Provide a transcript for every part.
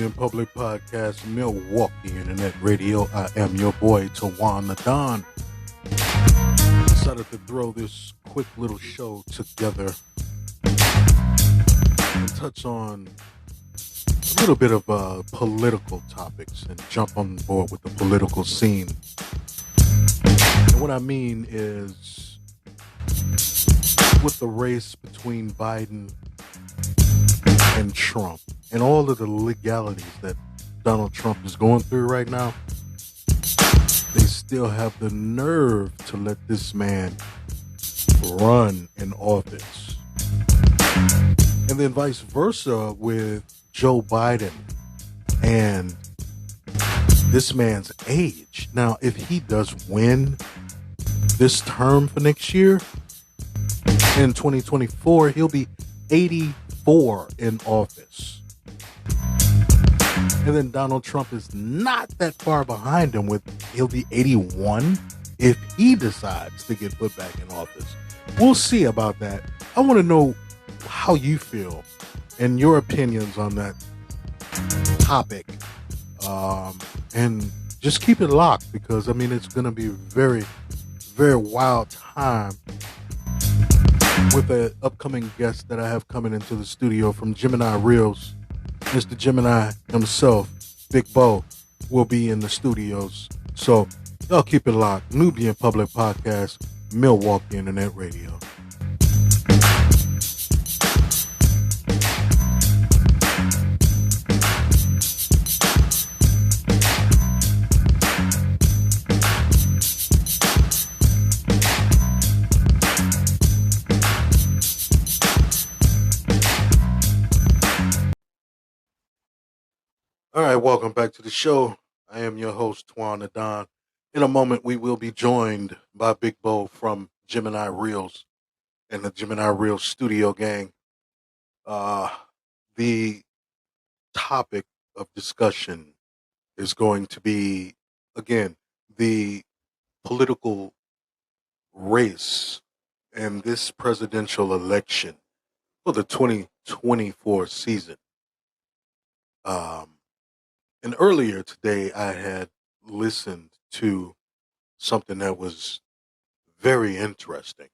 Nubian Public Podcast, Milwaukee Internet Radio. I am your boy, Tawan the Don. Decided to throw this quick little show together and touch on a little bit of political topics and jump on board with the political scene. And what I mean is, with the race between Biden and Trump and all of the legalities that Donald Trump is going through right now, they still have the nerve to let this man run in office. And then vice versa with Joe Biden and this man's age. Now, if he does win this term for next year, in 2024, he'll be 84 in office. And then Donald Trump is not that far behind him he'll be 81 if he decides to get put back in office. We'll see about that. I want to know how you feel and your opinions on that topic. And just keep it locked because, it's going to be a very, very wild time with an upcoming guest that I have coming into the studio from Gemini Reelz. Mr. Gemini himself, Big Bo, will be in the studios. So y'all keep it locked. Nubian Public Podcast, Milwaukee Internet Radio. All right, welcome back to the show. I am your host, Twan the Don. In a moment, we will be joined by Big Bo from Gemini Reelz and the Gemini Reelz studio gang. The topic of discussion is going to be, again, the political race and this presidential election for the 2024 season. And earlier today, I had listened to something that was very interesting.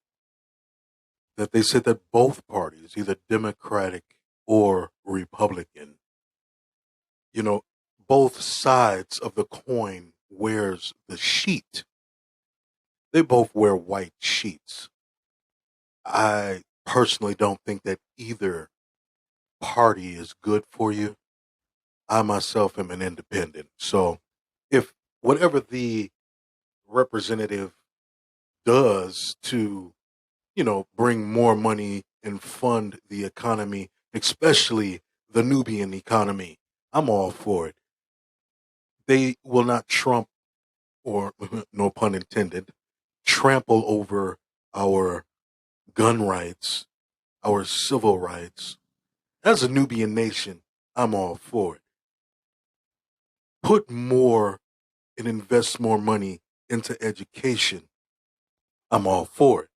That they said that both parties, either Democratic or Republican, both sides of the coin wears the sheet. They both wear white sheets. I personally don't think that either party is good for you. I myself am an independent. So if whatever the representative does to, bring more money and fund the economy, especially the Nubian economy, I'm all for it. They will not trump, or no pun intended, trample over our gun rights, our civil rights. As a Nubian nation, I'm all for it. Put more and invest more money into education, I'm all for it.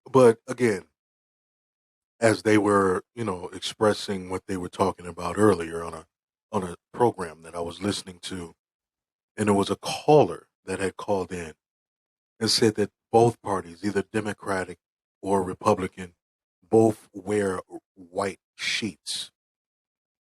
But again, as they were, expressing what they were talking about earlier on a program that I was listening to, and it was a caller that had called in and said that both parties, either Democratic or Republican, both wear white sheets.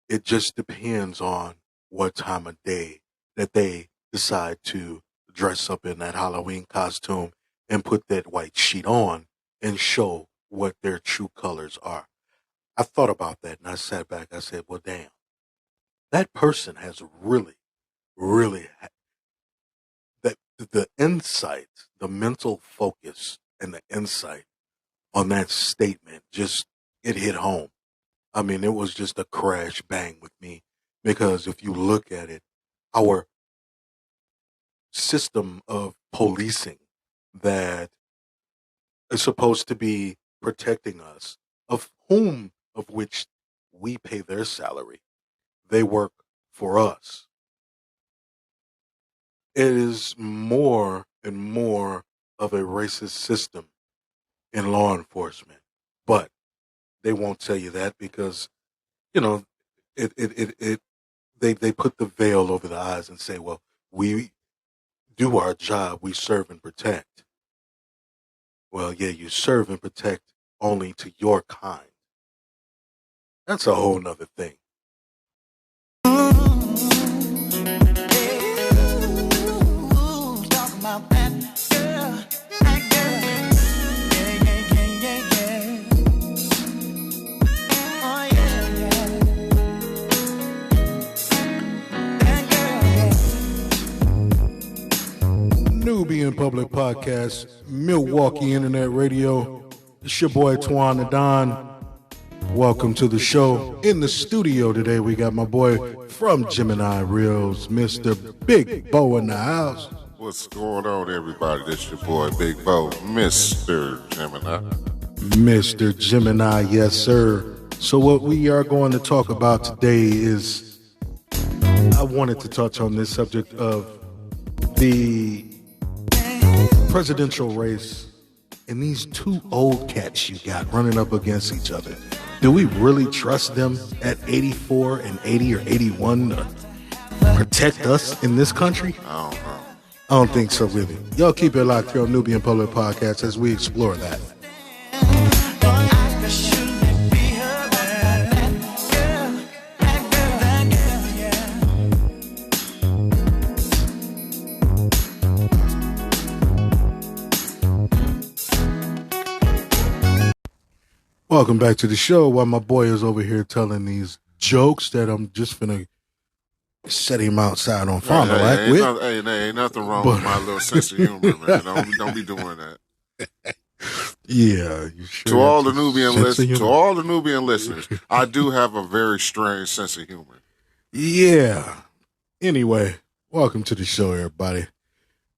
It just depends on what time of day that they decide to dress up in that Halloween costume and put that white sheet on and show what their true colors are. I thought about that and I sat back. I said, well, damn, that person has really, really, that the insight, the mental focus and the insight on that statement, just, it hit home. It was just a crash bang with me because if you look at it, our system of policing that is supposed to be protecting us, of which we pay their salary, they work for us. It is more and more of a racist system in law enforcement, but they won't tell you that because you know, they put the veil over the eyes and say, well, we do our job, we serve and protect. Well, yeah, you serve and protect only to your kind. That's a whole nother thing. Nubian Public Podcast, Milwaukee Internet Radio. It's your boy Twan the Don. Welcome to the show. In the studio today, we got my boy from Gemini Reelz, Mr. Big Bo in the house. What's going on, everybody? This your boy Big Bo, Mr. Gemini. Mr. Gemini, yes, sir. So what we are going to talk about today is, I wanted to touch on this subject of the presidential race and these two old cats you got running up against each other. Do we really trust them at 84 and 80 or 81 to protect us in this country? I don't know. I don't think so, really. Y'all keep it locked here on Nubian Public Podcast as we explore that. Welcome back to the show. While my boy is over here telling these jokes that I'm just finna set him outside on Fond du Lac with. Ain't nothing wrong with my little sense of humor, man. Don't be doing that. Yeah, you sure. To all the Nubian listeners, I do have a very strange sense of humor. Yeah. Anyway, welcome to the show, everybody.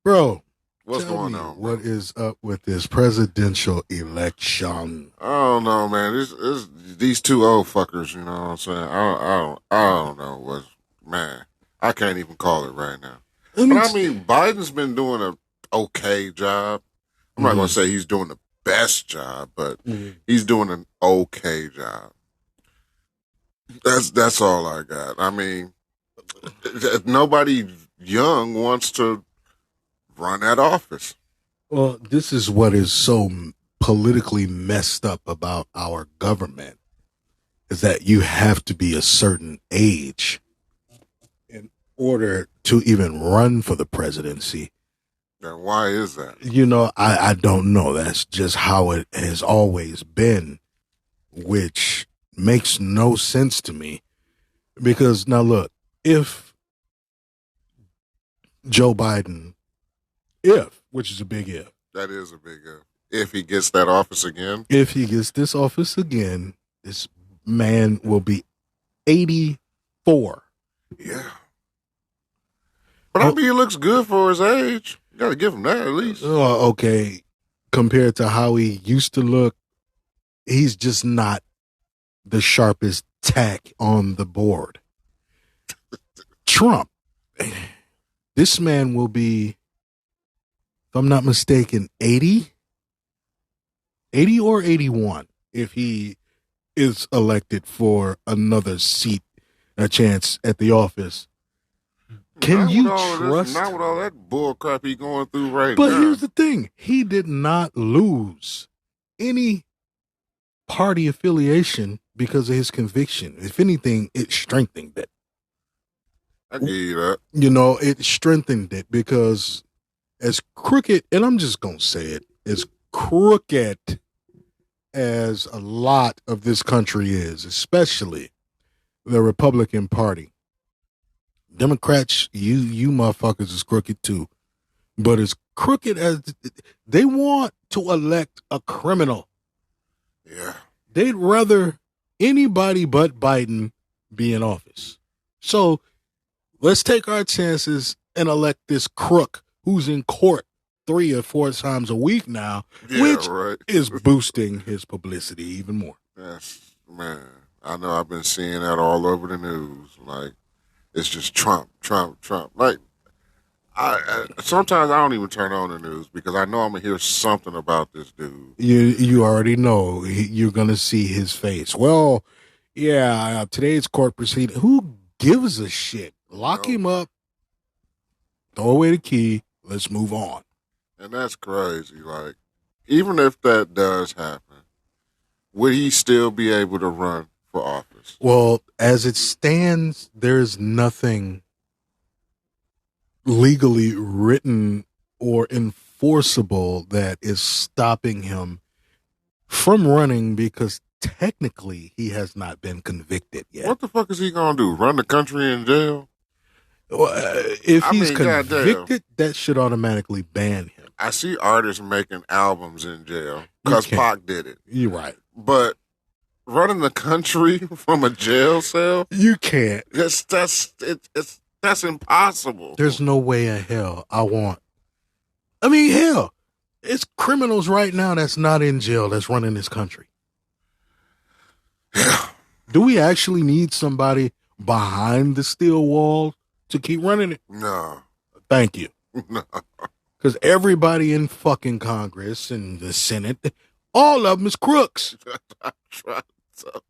Bro, what's going on? What is up with this presidential election? I don't know, man. It's these two old fuckers. You know what I'm saying? I don't know what. Man, I can't even call it right now. But I mean, Biden's been doing an okay job. I'm not going to say he's doing the best job, but he's doing an okay job. That's all I got. I mean, nobody young wants to run that office. Well, this is what is so politically messed up about our government, is that you have to be a certain age in order to even run for the presidency. And why is that? You know, I don't know. That's just how it has always been, which makes no sense to me. Because now look, if Joe Biden, which is a big if. That is a big if he gets that office again. If he gets this office again, this man will be 84. Yeah. But I mean, he looks good for his age. You got to give him that at least. Oh, okay. Compared to how he used to look, he's just not the sharpest tack on the board. Trump, this man will be, if I'm not mistaken, 80 or 81 if he is elected for another seat, a chance at the office. Can you trust? Not with all that bull crap he's going through right now. But here's the thing. He did not lose any party affiliation because of his conviction. If anything, it strengthened it. I give you that. You know, it strengthened it because as crooked, and I'm just going to say it, as crooked as a lot of this country is, especially the Republican Party. Democrats, you motherfuckers is crooked too. But as crooked as they want to elect a criminal. Yeah. They'd rather anybody but Biden be in office. So let's take our chances and elect this crook who's in court 3 or 4 times a week now, which is boosting his publicity even more. Yes, man. I know I've been seeing that all over the news. Like, it's just Trump. Like, I sometimes I don't even turn on the news because I know I'm going to hear something about this dude. You already know you're going to see his face. Well, Yeah, today's court proceeding. Who gives a shit? Lock him up, throw away the key, let's move on. And that's crazy. Like, even if that does happen, would he still be able to run for office? Well, as it stands, there's nothing legally written or enforceable that is stopping him from running because technically he has not been convicted yet. What the fuck is he gonna do? Run the country in jail? Well, if he's convicted, that should automatically ban him. I see artists making albums in jail because Pac did it. You're right. But running the country from a jail cell, you can't. That's impossible. There's no way in hell hell, it's criminals right now that's not in jail that's running this country. Yeah. Do we actually need somebody behind the steel wall to keep running it? No. Thank you. No. Because everybody in fucking Congress and the Senate, all of them is crooks. I tried so.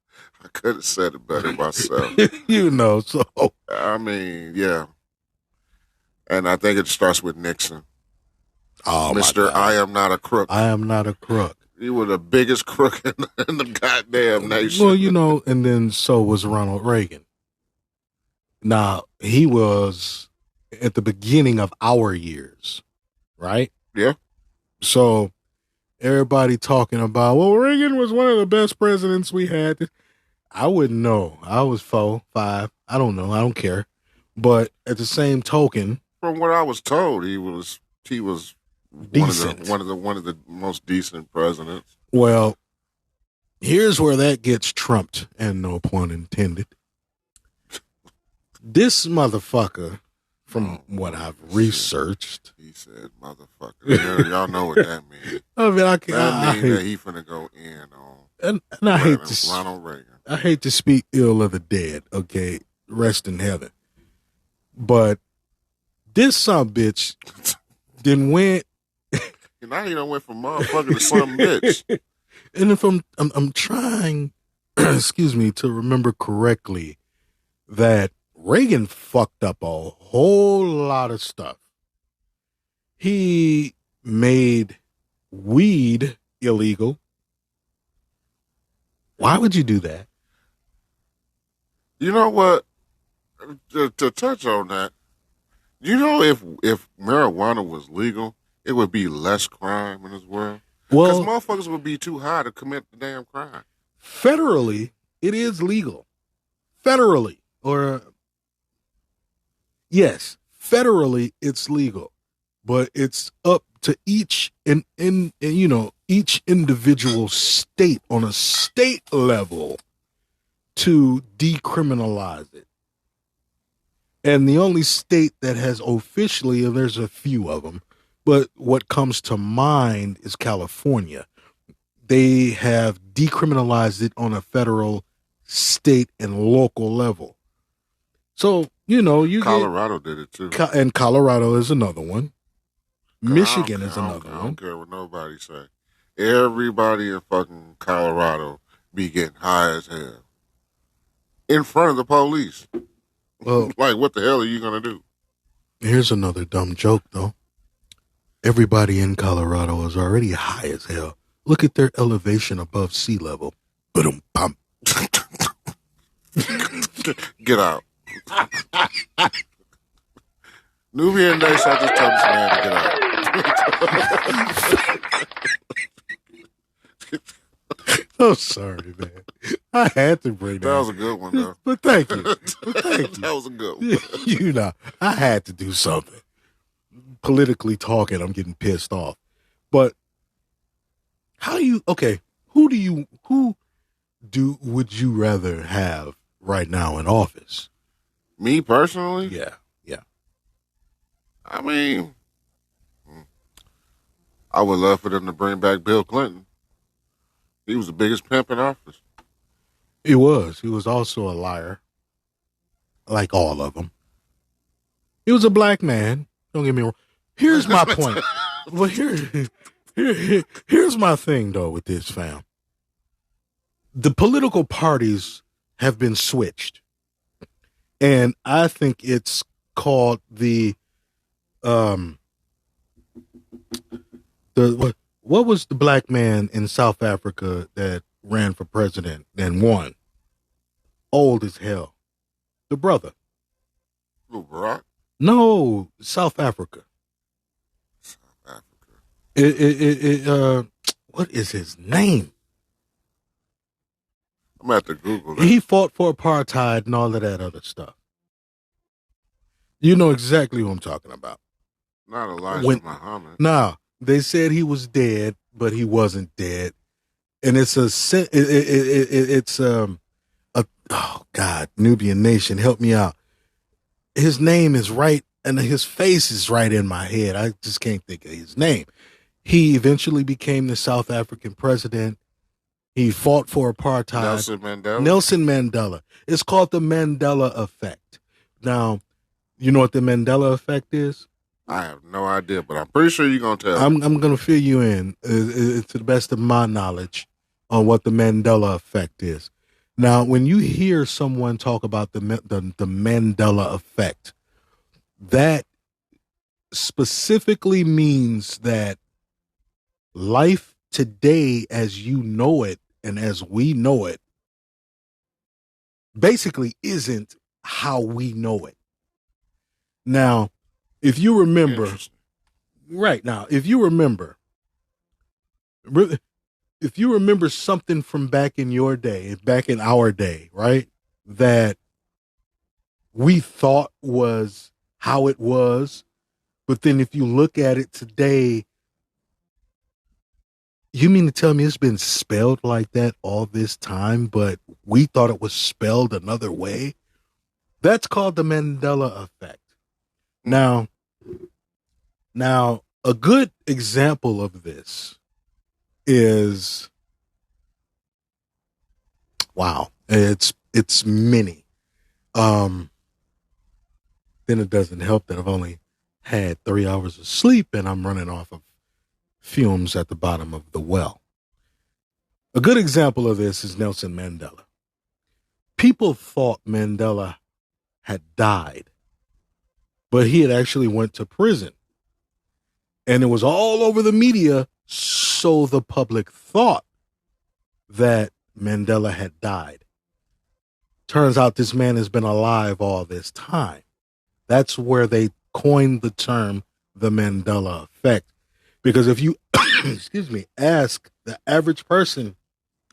I could have said it better myself. So. I mean, yeah. And I think it starts with Nixon. Oh, Mr. I am not a crook. I am not a crook. You were the biggest crook in the goddamn nation. Well, and then so was Ronald Reagan. Now, he was at the beginning of our years, right? Yeah. So everybody talking about, well, Reagan was one of the best presidents we had. I wouldn't know. I was 4, 5. I don't know. I don't care. But at the same token, from what I was told, he was decent. one of the most decent presidents. Well, here's where that gets trumped, and no pun intended. This motherfucker, from what I've researched, he said motherfucker. Y'all know what that means. I mean, that means that he finna go in on. And I hate to Ronald Reagan. I hate to speak ill of the dead. Okay, rest in heaven. But this son bitch then went. Now he done went from motherfucker to some bitch. And if I'm trying, excuse me, to remember correctly, that Reagan fucked up a whole lot of stuff. He made weed illegal. Why would you do that? You know what? To touch on that, you know, if marijuana was legal, it would be less crime in this world. Because motherfuckers would be too high to commit the damn crime. Federally, it is legal. Federally, yes, federally it's legal, but it's up to each each individual state on a state level to decriminalize it. And the only state that has officially, and there's a few of them, but what comes to mind is California. They have decriminalized it on a federal, state, and local level. So, Colorado did it too. And Colorado is another one. Michigan is another one. I don't care what nobody say. Everybody in fucking Colorado be getting high as hell. In front of the police. Well, like, what the hell are you going to do? Here's another dumb joke, though. Everybody in Colorado is already high as hell. Look at their elevation above sea level. Ba-dum-bum. Get out. Nubian Nation, I just told this man to get out. I'm sorry, man. I had to bring that. That was a good one, though. But thank you. That was a good one. I had to do something. Politically talking, I'm getting pissed off. But who would you rather have right now in office? Me personally? Yeah. I mean, I would love for them to bring back Bill Clinton. He was the biggest pimp in office. He was. He was also a liar. Like all of them. He was a black man. Don't get me wrong. Here's my point. Well, here's my thing, though, with this, fam. The political parties have been switched. And I think it's called um what was the black man in South Africa that ran for president and won? Old as hell. The brother. Who, Barack? No, South Africa. South Africa. What is his name? I'm going to have to Google that. He fought for apartheid and all of that other stuff. You know exactly who I'm talking about. Not Elijah Muhammad. Nah, they said he was dead, but he wasn't dead. And it's oh God, Nubian Nation, help me out. His name is right, and his face is right in my head. I just can't think of his name. He eventually became the South African president. He fought for apartheid. Nelson Mandela. It's called the Mandela effect. Now, you know what the Mandela effect is? I have no idea, but I'm pretty sure you're going to tell me. I'm going to fill you in to the best of my knowledge on what the Mandela effect is. Now, when you hear someone talk about the Mandela effect, that specifically means that life today as you know it and as we know it basically isn't how we know it. Now, if you remember, if you remember something from back in your day, back in our day, right, that we thought was how it was, but then if you look at it today, you mean to tell me it's been spelled like that all this time, but we thought it was spelled another way? That's called the Mandela effect. Now, a good example of this is, wow, it's many. Then it doesn't help that I've only had 3 hours of sleep and I'm running off of fumes at the bottom of the well. A good example of this is Nelson Mandela. People thought Mandela had died, but he had actually went to prison. And it was all over the media, so the public thought that Mandela had died. Turns out this man has been alive all this time. That's where they coined the term the Mandela effect. Because if you, ask the average person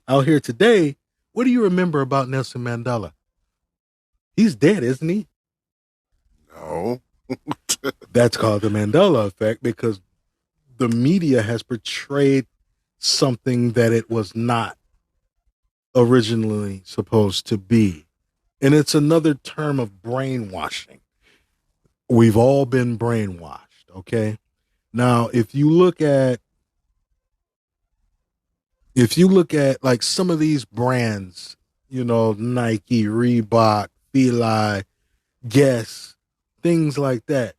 out here today, what do you remember about Nelson Mandela? He's dead, isn't he? No. That's called the Mandela effect because the media has portrayed something that it was not originally supposed to be. And it's another term of brainwashing. We've all been brainwashed, okay? Now, if you look at like some of these brands, you know, Nike, Reebok, Feli, Guess, things like that,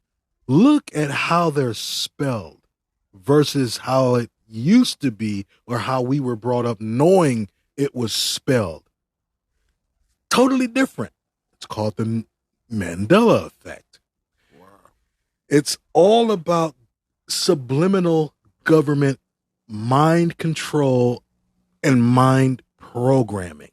look at how they're spelled versus how it used to be or how we were brought up knowing it was spelled. Totally different. It's called the Mandela effect. Wow. It's all about subliminal government mind control and mind programming.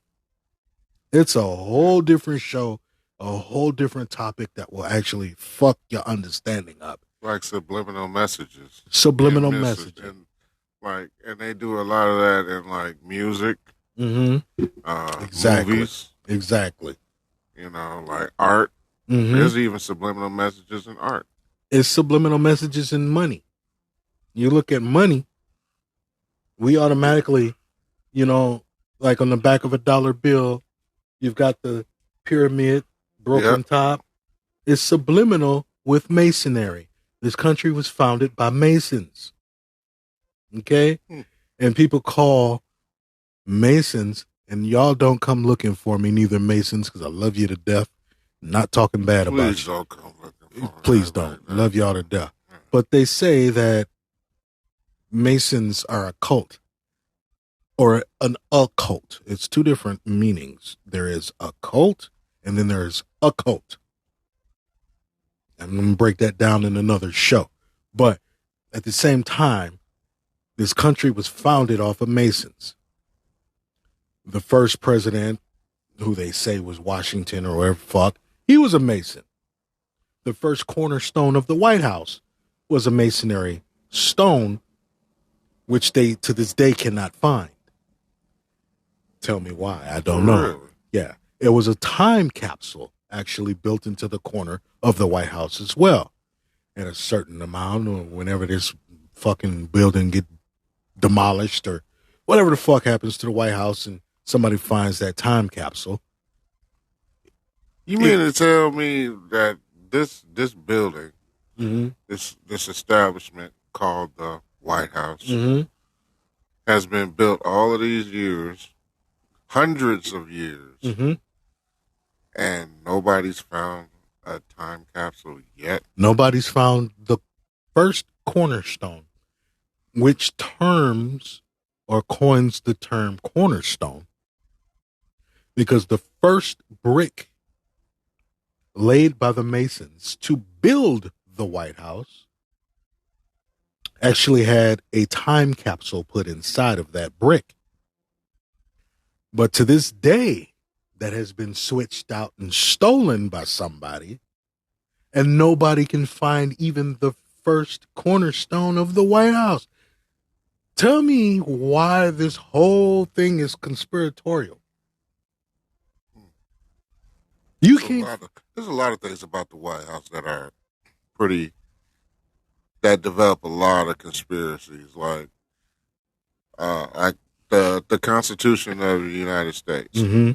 It's a whole different show, a whole different topic that will actually fuck your understanding up. Like subliminal messages. Subliminal messaging. And they do a lot of that in like music. Mm-hmm. Exactly. Movies. Exactly. You know, like art. Mm-hmm. There's even subliminal messages in art. It's subliminal messages in money. You look at money, we automatically, you know, like on the back of a dollar bill, you've got the pyramid, broken top. It's subliminal with masonry. This country was founded by Masons. Okay? And people call Masons, and y'all don't come looking for me, neither Masons, because I love you to death. Not talking bad about you. Please don't come looking for me. Please don't. Right, love y'all to death. But they say that Masons are a cult. or an occult. It's two different meanings. There is a cult, and then there's a cult. I'm going to break that down in another show. But at the same time, this country was founded off of Masons. The first president, who they say was Washington or whatever fuck, he was a Mason. The first cornerstone of the White House was a masonry stone, which they to this day cannot find. Tell me why. I don't know. Really? Yeah. It was a time capsule actually built into the corner of the White House as well. At a certain amount, or whenever this fucking building get demolished or whatever the fuck happens to the White House and somebody finds that time capsule. You mean to tell me that this building, Mm-hmm. this establishment called the White House, Mm-hmm. has been built all of these years, hundreds of years, Mm-hmm. and nobody's found a time capsule yet? Nobody's found the first cornerstone, which terms or coins the term cornerstone, because the first brick laid by the Masons to build the White House actually had a time capsule put inside of that brick. But to this day, that has been switched out and stolen by somebody, and nobody can find even the first cornerstone of the White House. Tell me why this whole thing is conspiratorial. You can't. There's a lot of things about the White House that are that develop a lot of conspiracies, like the Constitution of the United States. Mm-hmm.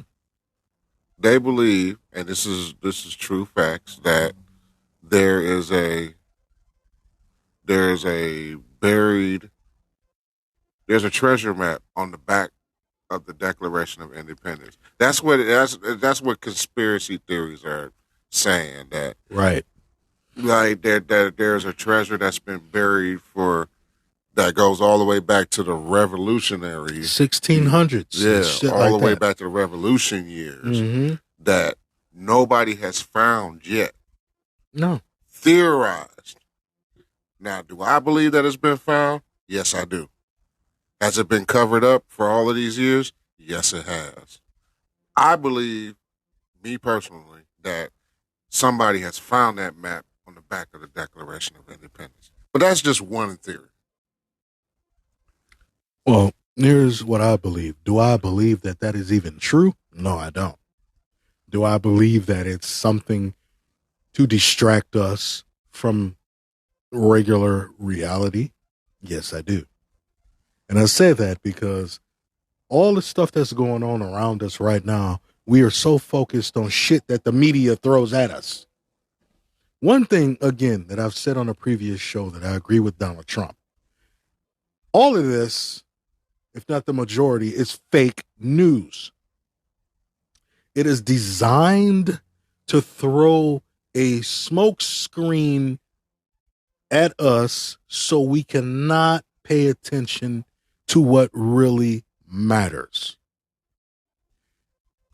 They believe, and this is true facts, that there's a treasure map on the back of the Declaration of Independence. That's what conspiracy theories are saying, that Right. like that there's a treasure that's been buried that goes all the way back to the revolutionary 1600s. yeah, all like the way that. back to the revolution years, Mm-hmm. that nobody has found yet. No. Theorized. Now, do I believe that it's been found? Yes, I do. Has it been covered up for all of these years? Yes, it has. I believe, me personally, that somebody has found that map on the back of the Declaration of Independence. But that's just one theory. Well, here's what I believe. Do I believe that that is even true? No, I don't. Do I believe that it's something to distract us from regular reality? Yes, I do. And I say that because all the stuff that's going on around us right now, we are so focused on shit that the media throws at us. One thing, again, that I've said on a previous show that I agree with Donald Trump. All of this, if not the majority, is fake news. It is designed to throw a smoke screen at us so we cannot pay attention to what really matters.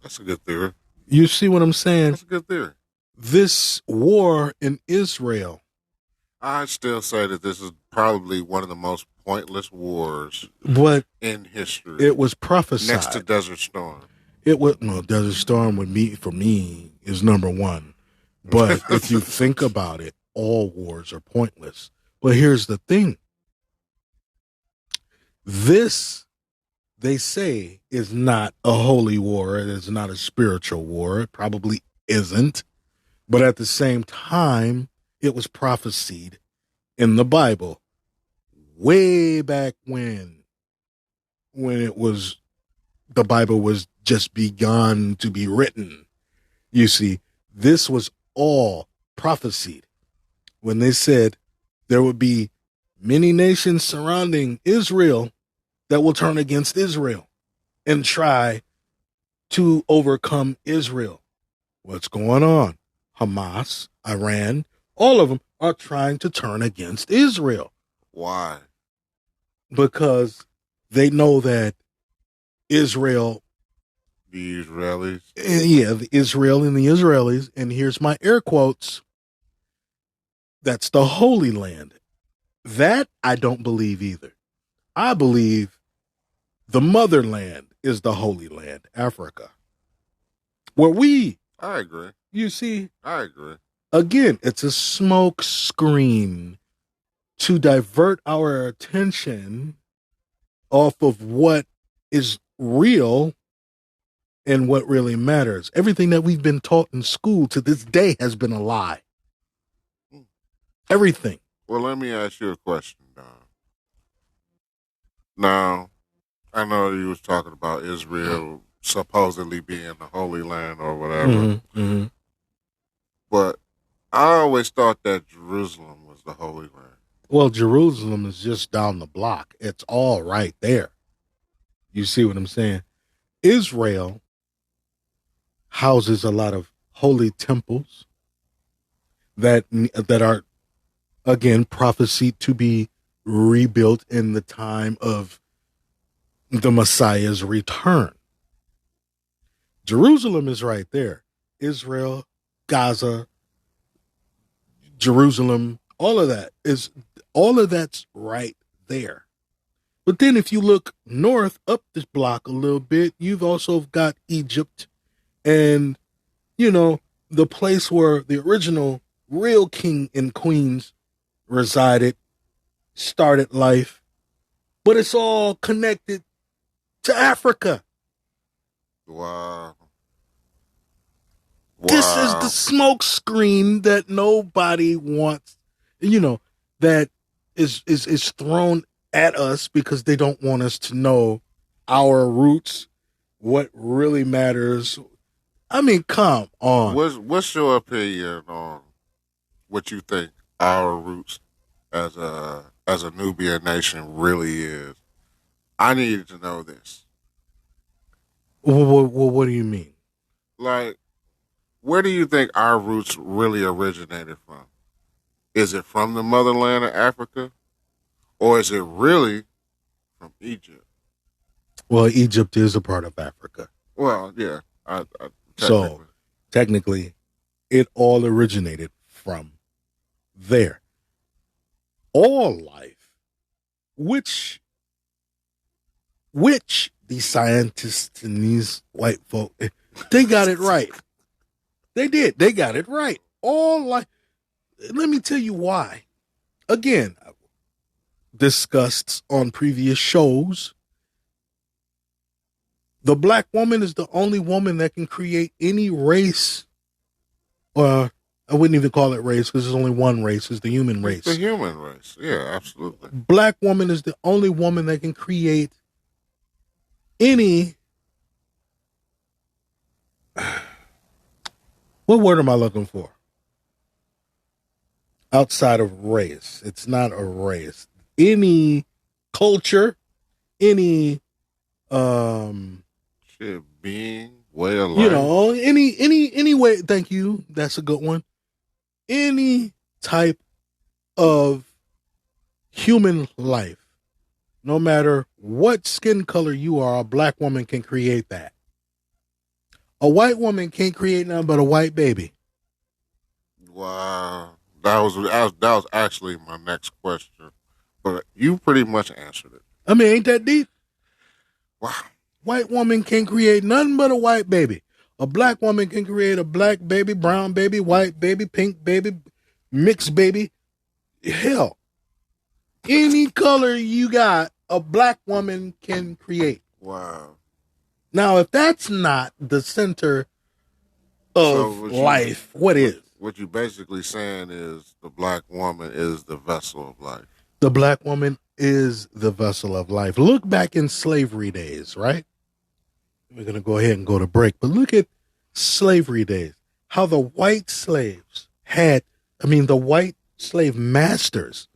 That's a good theory. You see what I'm saying? That's a good theory. This war in Israel, I still say that this is probably one of the most pointless wars but in history. it was prophesied. Next to Desert Storm. Desert Storm for me is number one. But if you think about it, all wars are pointless. But here's the thing. This, they say, is not a holy war. It is not a spiritual war. It probably isn't. But at the same time, it was prophesied in the Bible way back when the Bible was just begun to be written. You see, this was all prophesied when they said there would be many nations surrounding Israel that will turn against Israel and try to overcome Israel. What's going on? Hamas, Iran, all of them are trying to turn against Israel. Why? Because they know that Israel. The Israelis. Yeah, the Israel and the Israelis. And here's my air quotes. That's the Holy Land. That I don't believe either. I believe the motherland is the Holy Land, Africa. Where I agree. you see, I agree. again, it's a smoke screen to divert our attention off of what is real and what really matters. Everything that we've been taught in school to this day has been a lie. Everything. Well, let me ask you a question, Don. Now, I know you was talking about Israel supposedly being the Holy Land or whatever, Mm-hmm. but I always thought that Jerusalem was the Holy Land. Well, Jerusalem is just down the block. It's all right there. You see what I'm saying? Israel houses a lot of holy temples that are, again, prophesied to be rebuilt in the time of the Messiah's return. Jerusalem is right there. Israel, Gaza, Jerusalem, all of that's right there. But then if you look north up this block a little bit, you've also got Egypt and, the place where the original real king and queens resided, started life. But it's all connected to Africa. Wow. This is the smoke screen that nobody wants, that is thrown at us because they don't want us to know our roots, what really matters. I mean, come on. What's your opinion on what you think our roots as a Nubian nation really is? I needed to know this. Well, what do you mean? Like, where do you think our roots really originated from? Is it from the motherland of Africa? Or is it really from Egypt? Well, Egypt is a part of Africa. Well, yeah. So, technically, it all originated from there. All life, which these scientists and these white folk, they got it right. They did. They got it right. All life. Let me tell you why. Again, discussed on previous shows, the black woman is the only woman that can create any race. I wouldn't even call it race because there's only one race, it's the human race. The human race. Yeah, absolutely. Black woman is the only woman that can create any. What word am I looking for? Outside of race. It's not a race. Any culture, any being, way of life. any way. Thank you. That's a good one. Any type of human life, no matter what skin color you are, a black woman can create that. A white woman can't create nothing but a white baby. Wow. That was actually my next question. But you pretty much answered it. I mean, ain't that deep? Wow. White woman can create nothing but a white baby. A black woman can create a black baby, brown baby, white baby, pink baby, mixed baby. Hell, any color you got, a black woman can create. Wow. Now, if that's not the center of life, what is? What you basically saying is the black woman is the vessel of life. The black woman is the vessel of life. Look back in slavery days, right? We're going to go ahead and go to break, but look at slavery days. How the white slaves the white slave masters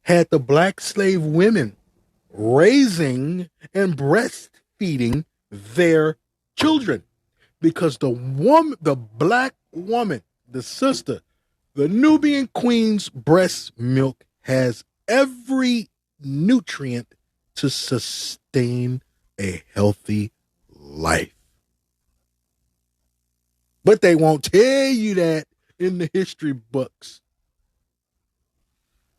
had the black slave women raising and breastfeeding their children because the black woman, the sister, the Nubian queen's breast milk has every nutrient to sustain a healthy life. But they won't tell you that in the history books.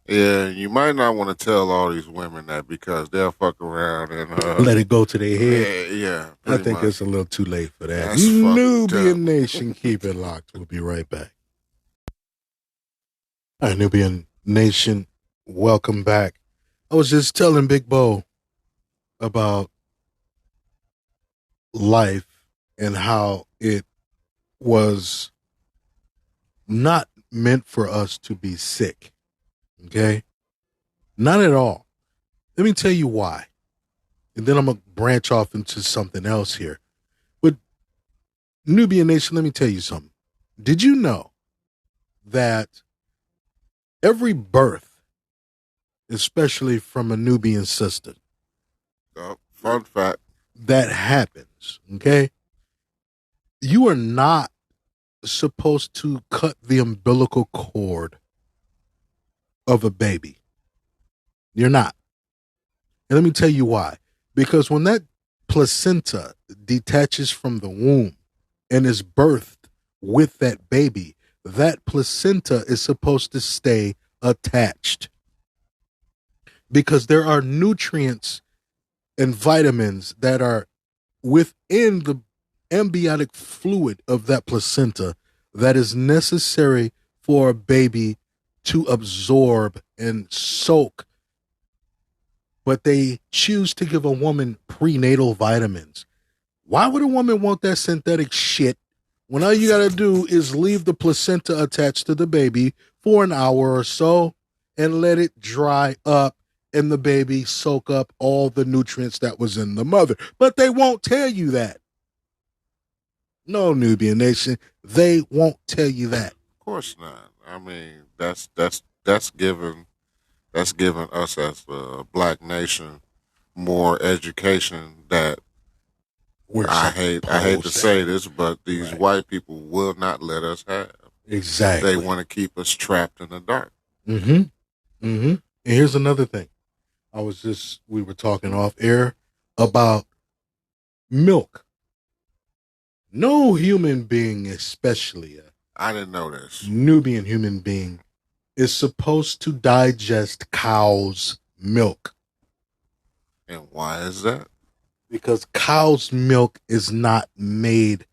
Yeah, you might not want to tell all these women that because they'll fuck around and let it go to their head. Yeah, I think much. it's a little too late for that. That's Nubian Nation, keep it locked. We'll be right back. All right, Nubian Nation, welcome back. I was just telling Big Bo about life and how it was not meant for us to be sick. Okay? Not at all. Let me tell you why. And then I'm going to branch off into something else here. But Nubian Nation, let me tell you something. Did you know that every birth, especially from a Nubian sister, fun fact, that happens, okay? You are not supposed to cut the umbilical cord of a baby. You're not. And let me tell you why. Because when that placenta detaches from the womb and is birthed with that baby, that placenta is supposed to stay attached. Because there are nutrients and vitamins that are within the amniotic fluid of that placenta that is necessary for a baby to absorb and soak. But they choose to give a woman prenatal vitamins. Why would a woman want that synthetic shit when all you got to do is leave the placenta attached to the baby for an hour or so and let it dry up and the baby soak up all the nutrients that was in the mother? But they won't tell you that. No, Nubian Nation, they won't tell you that. Of course not. I mean, that's given us as a black nation more education that I hate to say this, but these white people will not let us have. Exactly. They want to keep us trapped in the dark. Mm-hmm. Mm-hmm. And here's another thing. We were talking off air about milk. No human being, especially I didn't know this. Nubian human being, is supposed to digest cow's milk. And why is that? Because cow's milk is not made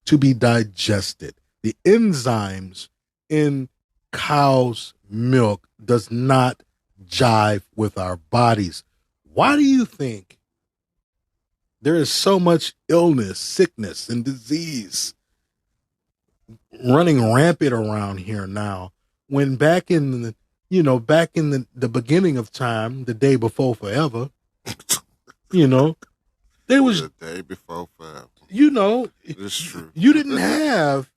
to be digested. The enzymes in cow's milk does not jive with our bodies. Why do you think there is so much illness, sickness, and disease running rampant around here now, when back in the beginning of time, the day before forever, there was the day before forever. It's true. You didn't have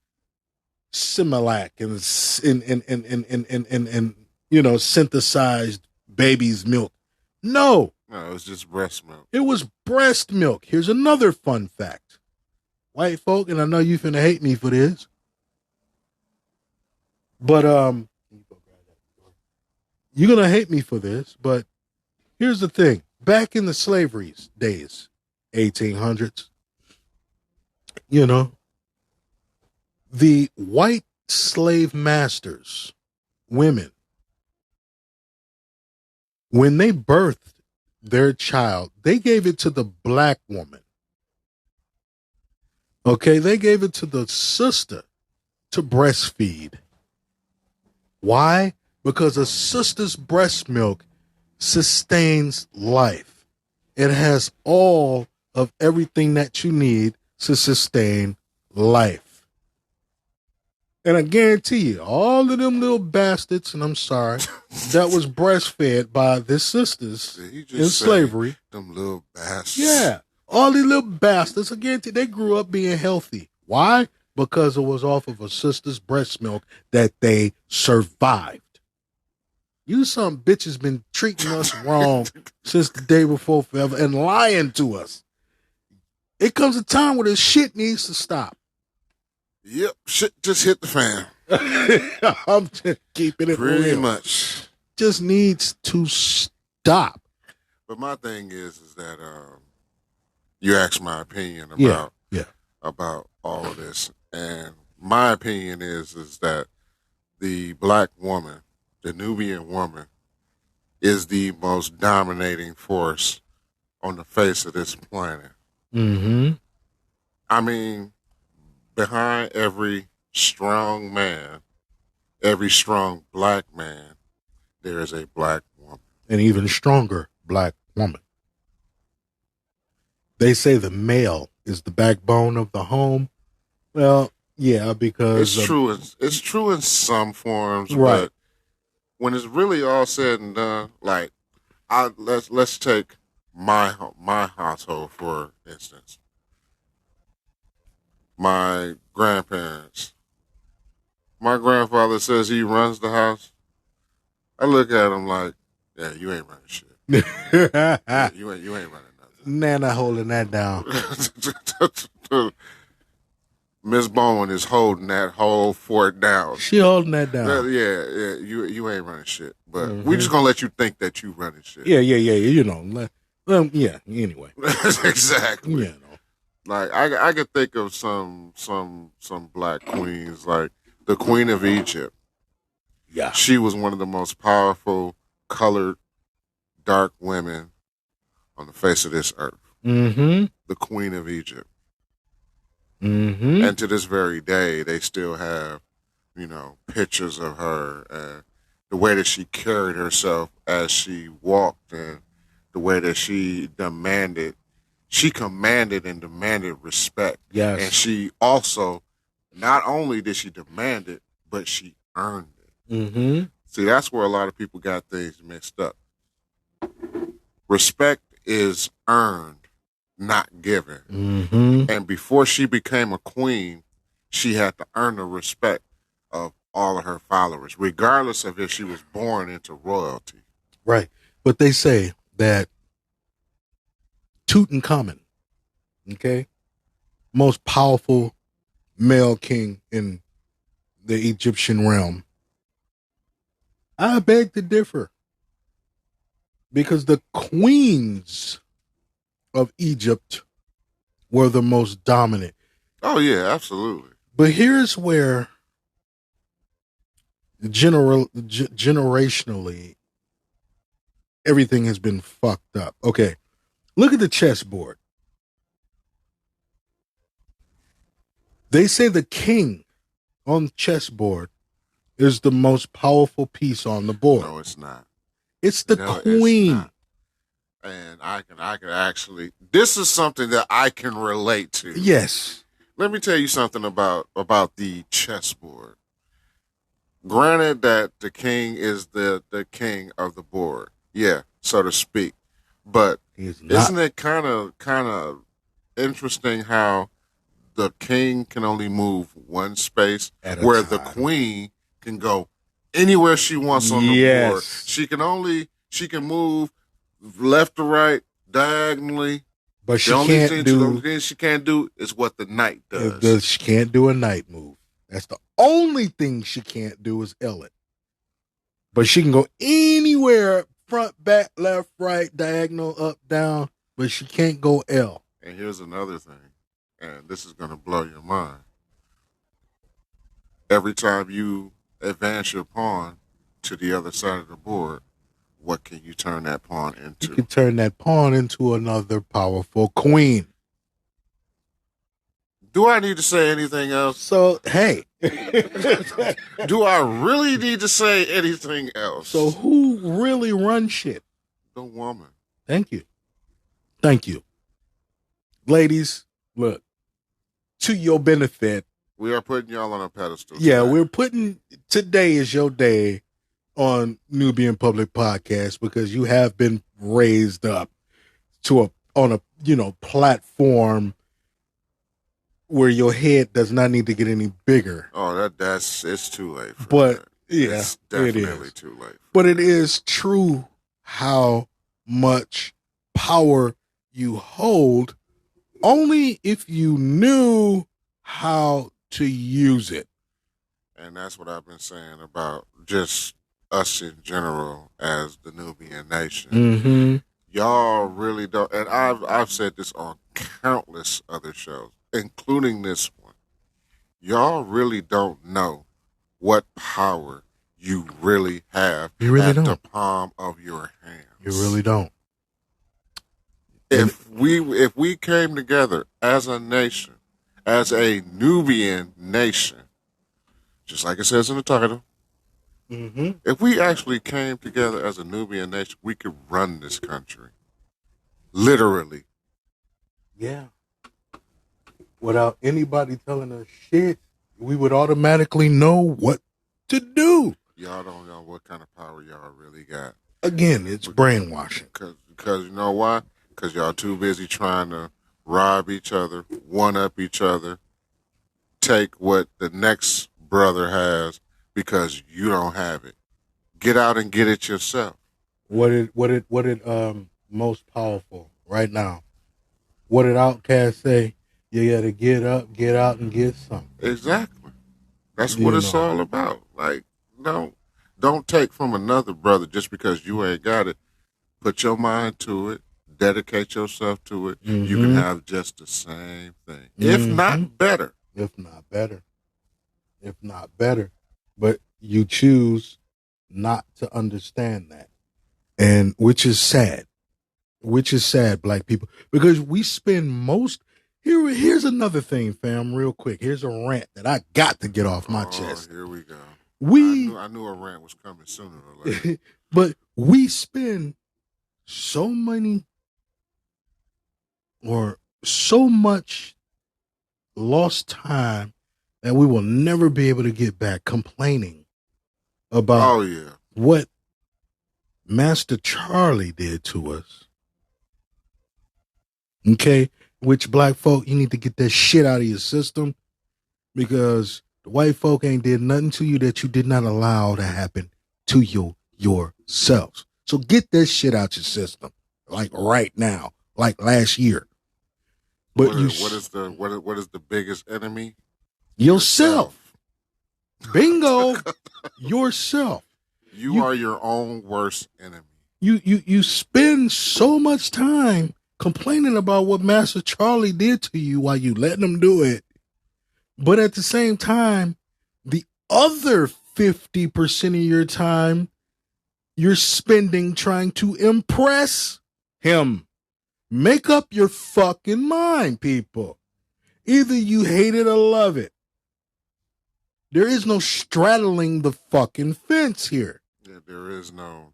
Similac and synthesized baby's milk. No, it was just breast milk. It was breast milk. Here's another fun fact. White folk, and I know you finna hate me for this, but you're gonna hate me for this, but here's the thing. Back in the slavery days, 1800s, the white slave masters, women, when they birthed their child, they gave it to the black woman. Okay, they gave it to the sister to breastfeed. Why? Because a sister's breast milk sustains life. It has all of everything that you need to sustain life. And I guarantee you, all of them little bastards, and I'm sorry, that was breastfed by their sisters in slavery. Them little bastards. Yeah. All these little bastards, I guarantee they grew up being healthy. Why? Because it was off of a sister's breast milk that they survived. You some bitches been treating us wrong since the day before forever and lying to us. It comes a time where this shit needs to stop. Yep, shit just hit the fan. I'm just keeping it pretty real. much. Just needs to stop. But my thing is that you asked my opinion about all of this, and my opinion is that the black woman, the Nubian woman, is the most dominating force on the face of this planet. Mm-hmm. I mean, behind every strong man, every strong black man, there is a black woman. An even stronger black woman. They say the male is the backbone of the home. Well, yeah, because it's true. It's true in some forms, right. But when it's really all said and done, like let's take my household for instance. My grandparents. My grandfather says he runs the house. I look at him like, yeah, you ain't running shit. Yeah, you ain't running nothing. Nana holding that down. Miss Bowen is holding that whole fort down. She holding that down. Yeah, you ain't running shit. But we just gonna let you think that you running shit. Yeah. You know, yeah. Anyway, exactly. You know. Like I could think of some black queens, like the Queen of Egypt. Yeah, she was one of the most powerful colored dark women on the face of this earth. Mm-hmm. The Queen of Egypt. Mm-hmm. And to this very day, they still have, pictures of her and the way that she carried herself as she walked and the way that she commanded and demanded respect. Yes. And she also, not only did she demand it, but she earned it. Mm-hmm. See, that's where a lot of people got things mixed up. Respect is earned, not given. Mm-hmm. And before she became a queen, she had to earn the respect of all of her followers, regardless of if she was born into royalty. Right. But they say that Tutankhamun, okay, most powerful male king in the Egyptian realm, I beg to differ. Because the queens of Egypt were the most dominant. Oh, yeah, absolutely. But here's where generationally everything has been fucked up. Okay, look at the chessboard. They say the king on the chessboard is the most powerful piece on the board. No, it's not. It's the queen. And I can actually, this is something that I can relate to. Yes. Let me tell you something about the chessboard. Granted that the king is the king of the board. Yeah, so to speak. But isn't it kind of interesting how the king can only move one space where the queen can go anywhere she wants on the board. She can move left to right, diagonally. But the only thing she can't do is what the knight does. She can't do a knight move. That's the only thing she can't do is L it. But she can go anywhere, front, back, left, right, diagonal, up, down. But she can't go L. And here's another thing, and this is going to blow your mind. Every time you advance your pawn to the other side of the board, what can you turn that pawn into? You can turn that pawn into another powerful queen. Do I need to say anything else? So, hey. Do I really need to say anything else? So who really runs shit? The woman. Thank you. Ladies, look, to your benefit. We are putting y'all on a pedestal. Yeah, today is your day on Nubian Public Podcast because you have been raised up on a platform where your head does not need to get any bigger. Oh, it's too late. But that. Yeah, it's definitely too late. But it is true how much power you hold only if you knew how to use it. And that's what I've been saying about just us in general as the Nubian nation. Mm-hmm. Y'all really don't, and I've said this on countless other shows, including this one. Y'all really don't know what power you really have You really at the don't. palm of your hands. You really don't. If we came together as a nation, as a Nubian nation, just like it says in the title, Mm-hmm. if we actually came together as a Nubian nation, we could run this country. Literally. Yeah. Without anybody telling us shit, we would automatically know what to do. Y'all don't know what kind of power y'all really got. Again, it's brainwashing. Because you know why? Because y'all too busy trying to rob each other, one-up each other, take what the next brother has because you don't have it. Get out and get it yourself. What did most powerful right now? What did Outkast say? You gotta get up, get out, and get something. Exactly. That's what it's all about. Like, don't take from another brother just because you ain't got it. Put your mind to it. Dedicate yourself to it. Mm-hmm. You can have just the same thing, if not better. If not better. If not better. But you choose not to understand that. And which is sad. Which is sad, black people. Because we spend most... Here's another thing, fam, real quick. Here's a rant that I got to get off my chest. Here we go. I knew a rant was coming sooner or later. But we spend so many or so much lost time that we will never be able to get back complaining about what Master Charlie did to us. Okay? Which black folk, you need to get that shit out of your system because the white folk ain't did nothing to you that you did not allow to happen to you yourselves. So get that shit out your system, like right now, like last year. But what is the biggest enemy? Yourself. Bingo. Yourself. You are your own worst enemy. You spend so much time complaining about what Master Charlie did to you while you letting him do it. But at the same time, the other 50% of your time you're spending trying to impress him. Make up your fucking mind, people. Either you hate it or love it. There is no straddling the fucking fence here. Yeah, there is no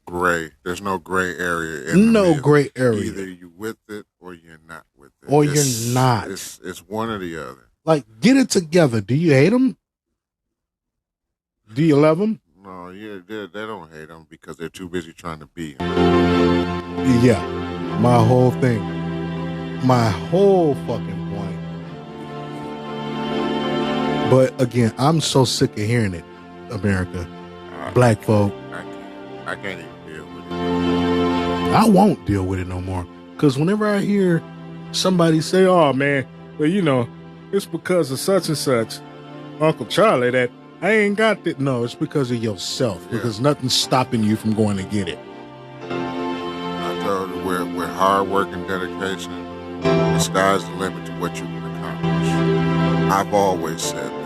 gray. There's no gray area. No gray area. Either you with it or you're not with it. Or you're not. It's one or the other. Like, get it together. Do you hate him? Do you love him? No, they don't hate him because they're too busy trying to be him. Yeah, my whole thing. My whole fucking point. But again, I'm so sick of hearing it, America. Black folk. I can't even deal with it. I won't deal with it no more. Because whenever I hear somebody say, oh man, well, you know, it's because of such and such, Uncle Charlie, that I ain't got that. No, it's because of yourself. Yeah. Because nothing's stopping you from going to get it. I told you, with hard work and dedication, the sky's the limit to what you can accomplish. I've always said that.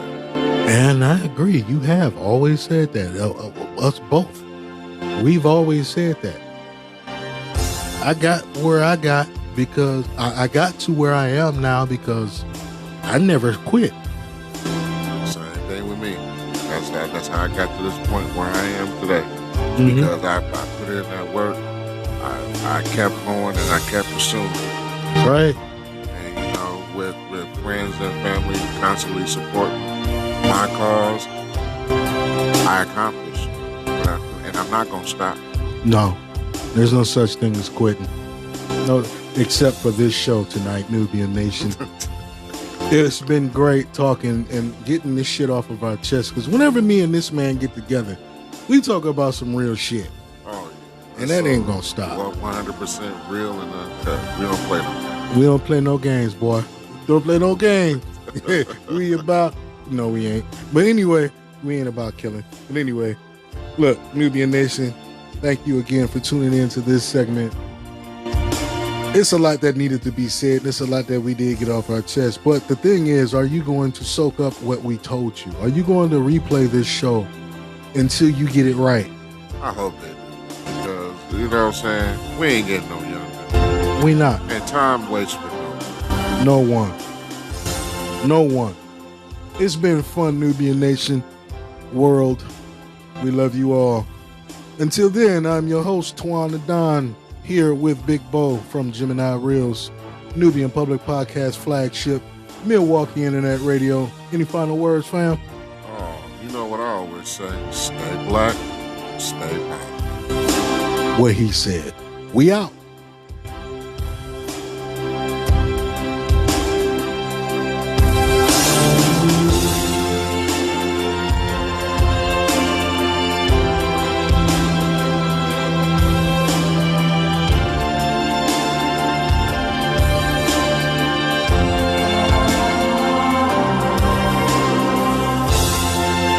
And I agree. You have always said that. Us both. We've always said that. I got where I got because I got to where I am now because I never quit. Same thing with me. That's how I got to this point where I am today. Mm-hmm. Because I put in that work. I kept going and I kept pursuing. Right. And you know, with friends and family constantly supporting my cause, I accomplished. And I'm not gonna stop. No. There's no such thing as quitting. No, except for this show tonight, Nubian Nation. It's been great talking and getting this shit off of our chest. Because whenever me and this man get together, we talk about some real shit. Oh, yeah. And that ain't gonna stop. 100% real and uncut. We don't play no games. We don't play no games, boy. Don't play no games. We about... No, we ain't. But anyway, we ain't about killing. But anyway, look, Nubian Nation, thank you again for tuning in to this segment. It's a lot that needed to be said. It's a lot that we did get off our chest. But the thing is, are you going to soak up what we told you? Are you going to replay this show until you get it right? I hope they do. Because, you know what I'm saying? We ain't getting no younger. We not. And time waits for no one. No one. It's been fun, Nubian Nation world. We love you all. Until then, I'm your host, Twan Don, here with Big Bo from Gemini Reelz, Nubian Public Podcast flagship, Milwaukee Internet Radio. Any final words, fam? Oh, you know what I always say. Stay black, stay black. What he said. We out.